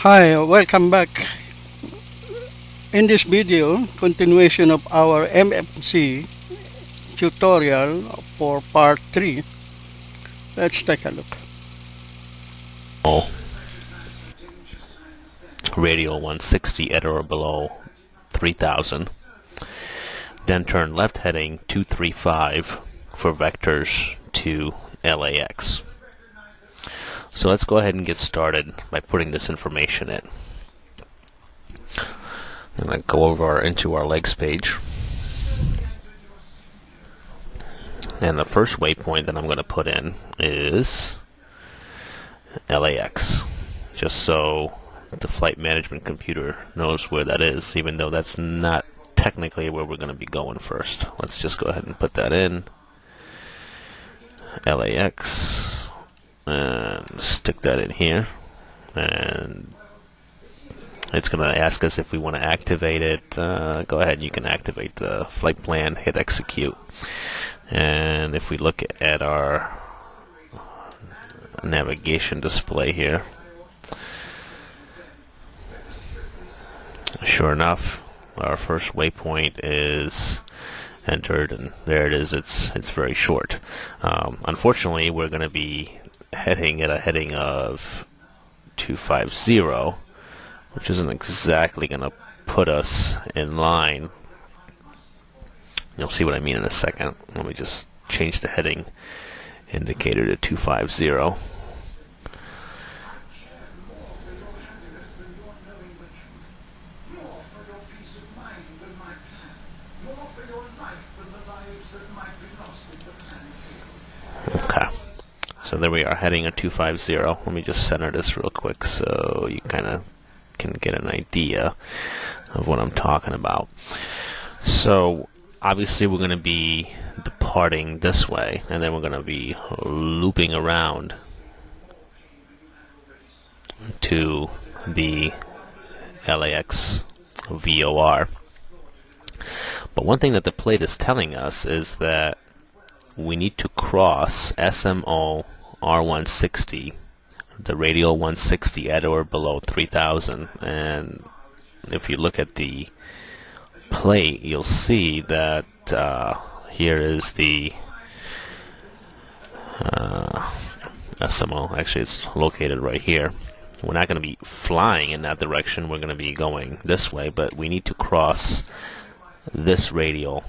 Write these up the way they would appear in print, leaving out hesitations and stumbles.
Hi, welcome back. In this video, continuation of our FMC tutorial for part 3. Let's take a look. Radial 160 at or below 3000. Then turn left heading 235 for vectors to LAX. So let's go ahead and get started by putting this information in. I'm going to go over into our legs page. And the first waypoint that I'm going to put in is LAX, just so the flight management computer knows where that is, even though that's not technically where we're going to be going first. Let's just go ahead and put that in. LAX. And stick that in here, and it's going to ask us if we want to activate it. Go ahead, you can activate the flight plan, hit execute, and if we look at our navigation display here, sure enough, our first waypoint is entered, and there it is. It's very short. Unfortunately, we're going to be heading at a heading of 250, which isn't exactly going to put us in line. You'll see what I mean in a second. Let me just change the heading indicator to 250. Okay. So there we are, heading at 250. Let me just center this real quick so you kind of can get an idea of what I'm talking about. So obviously we're going to be departing this way, and then we're going to be looping around to the LAX VOR. But one thing that the plate is telling us is that we need to cross SMO R160, the radial 160 at or below 3000. And if you look at the plate, you'll see that here is the SMO. Actually, it's located right here. We're not going to be flying in that direction. We're going to be going this way, but we need to cross this radial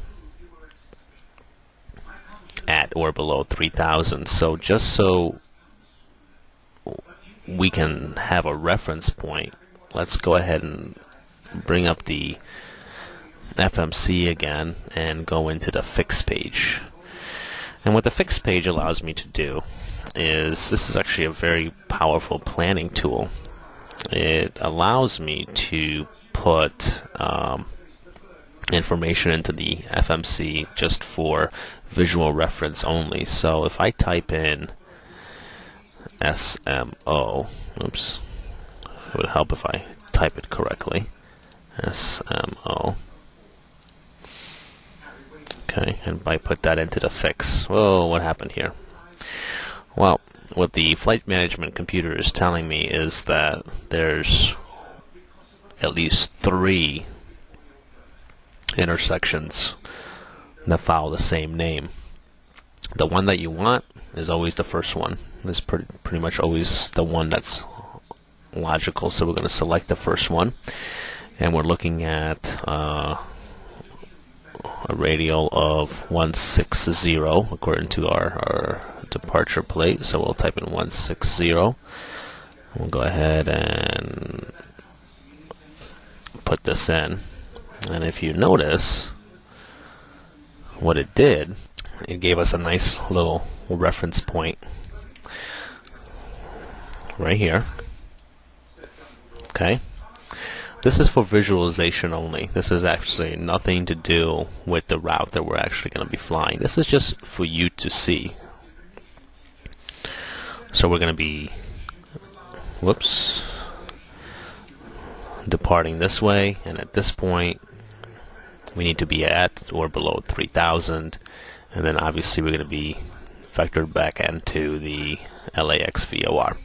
at or below 3000. So just so we can have a reference point, let's go ahead and bring up the FMC again and go into the fix page. And what the fix page allows me to do is, this is actually a very powerful planning tool. It allows me to put information into the FMC just for visual reference only. So if I type in SMO, oops, it would help if I type it correctly, SMO. Okay, and if I put that into the fix, whoa, what happened here? Well, what the flight management computer is telling me is that there's at least 3 intersections that follow the same name. The one that you want is always the first one. It's pretty much always the one that's logical. So we're going to select the first one, and we're looking at a radial of 160 according to our departure plate. So we'll type in 160. We'll go ahead and put this in, and if you notice what it did, it gave us a nice little reference point right here. Okay, this is for visualization only. This is actually nothing to do with the route that we're actually going to be flying. This is just for you to see. So we're going to be, departing this way, and at this point we need to be at or below 3000, and then obviously we're going to be vectored back into the LAX VOR.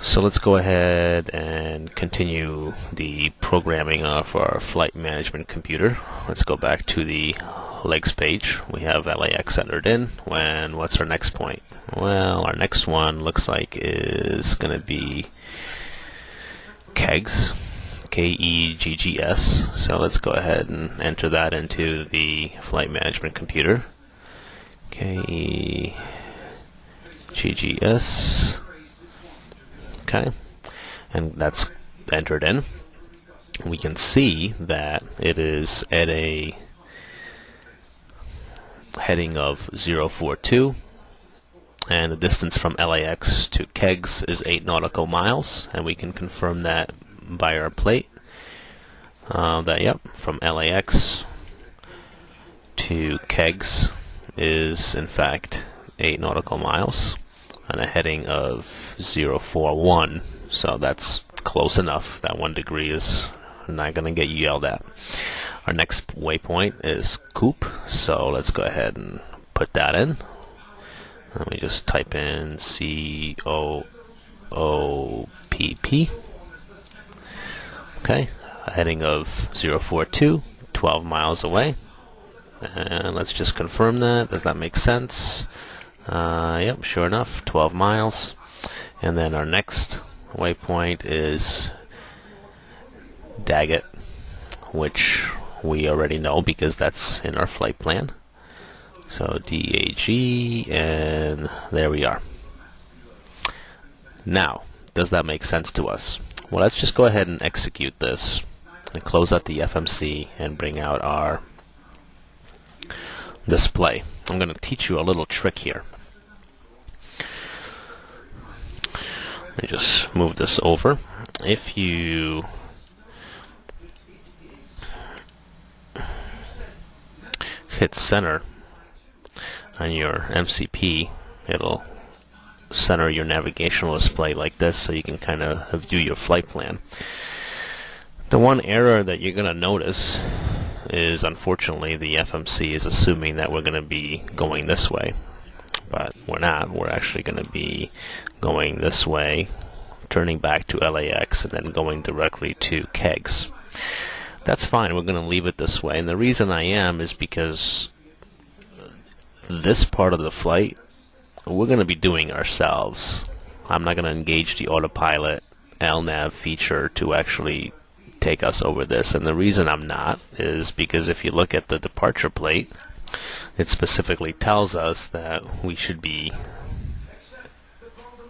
So let's go ahead and continue the programming of our flight management computer. Let's go back to the legs page. We have LAX entered in. What's our next point? Well, our next one looks like is going to be KEGS, KEGGS. So let's go ahead and enter that into the flight management computer. KEGGS. Okay, and that's entered in. We can see that it is at a heading of 042, and the distance from LAX to KEGS is 8 nautical miles, and we can confirm that by our plate. From LAX to KEGS is in fact 8 nautical miles on a heading of 041, so that's close enough. That 1 degree is not going to get you yelled at. Our next waypoint is COOP, so let's go ahead and put that in. Let me just type in COOPP. Okay, a heading of 042, 12 miles away. And let's just confirm that. Does that make sense? Yep, sure enough, 12 miles. And then our next waypoint is Daggett, which we already know because that's in our flight plan. So DAG, and there we are. Now, does that make sense to us? Well, let's just go ahead and execute this and close out the FMC and bring out our display. I'm going to teach you a little trick here. Let me just move this over. If you hit center on your MCP, it'll center your navigational display like this, so you can kind of view your flight plan. The one error that you're going to notice is, unfortunately, the FMC is assuming that we're going to be going this way, but we're not. We're actually going to be going this way, turning back to LAX, and then going directly to KEGS. That's fine. We're going to leave it this way, and the reason I am is because this part of the flight we're going to be doing ourselves. I'm not going to engage the autopilot LNAV feature to actually take us over this, and the reason I'm not is because if you look at the departure plate, it specifically tells us that we should be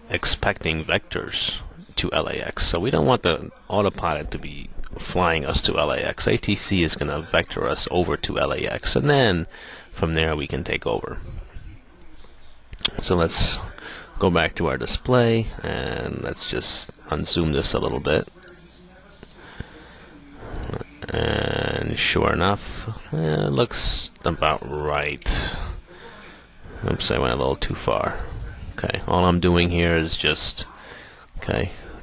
expecting vectors to LAX, so we don't want the autopilot to be flying us to LAX. ATC is going to vector us over to LAX, and then from there we can take over. So let's go back to our display, and let's just unzoom this a little bit. And sure enough, it looks about right. Oops, I went a little too far. Okay, all I'm doing here is just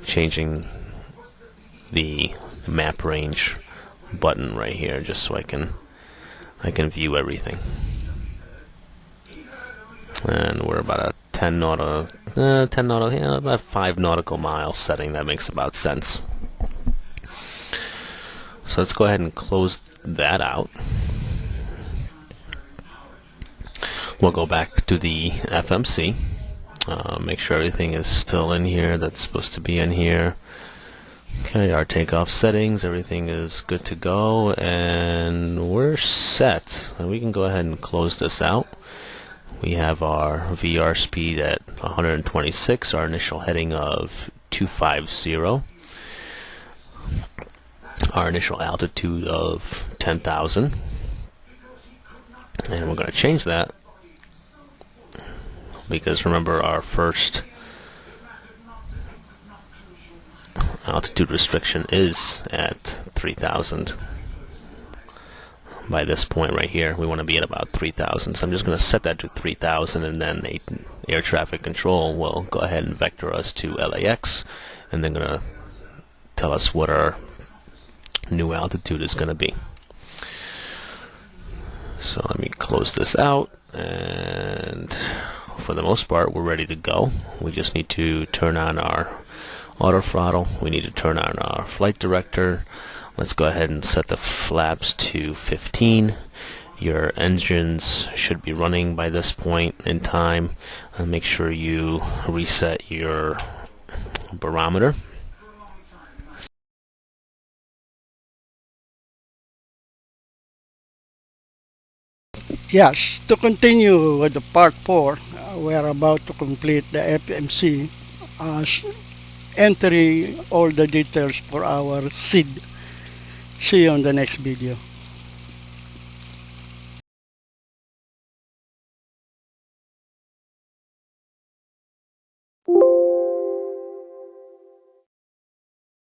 changing the map range button right here, just so I can view everything. And we're about a 10 nautical, about 5 nautical miles setting. That makes about sense. So let's go ahead and close that out. We'll go back to the FMC. Make sure everything is still in here that's supposed to be in here. Okay, our takeoff settings, everything is good to go, and we're set. And we can go ahead and close this out. We have our VR speed at 126, our initial heading of 250, our initial altitude of 10,000, and we're going to change that because remember our first altitude restriction is at 3,000. By this point right here, we want to be at about 3,000. So I'm just going to set that to 3,000, and then air traffic control will go ahead and vector us to LAX, and they're going to tell us what our new altitude is going to be. So let me close this out, and for the most part, we're ready to go. We just need to turn on our auto throttle. We need to turn on our flight director. Let's go ahead and set the flaps to 15. Your engines should be running by this point in time. Make sure you reset your barometer. Yes, to continue with the part 4, we are about to complete the FMC, entering all the details for our SID. See you on the next video.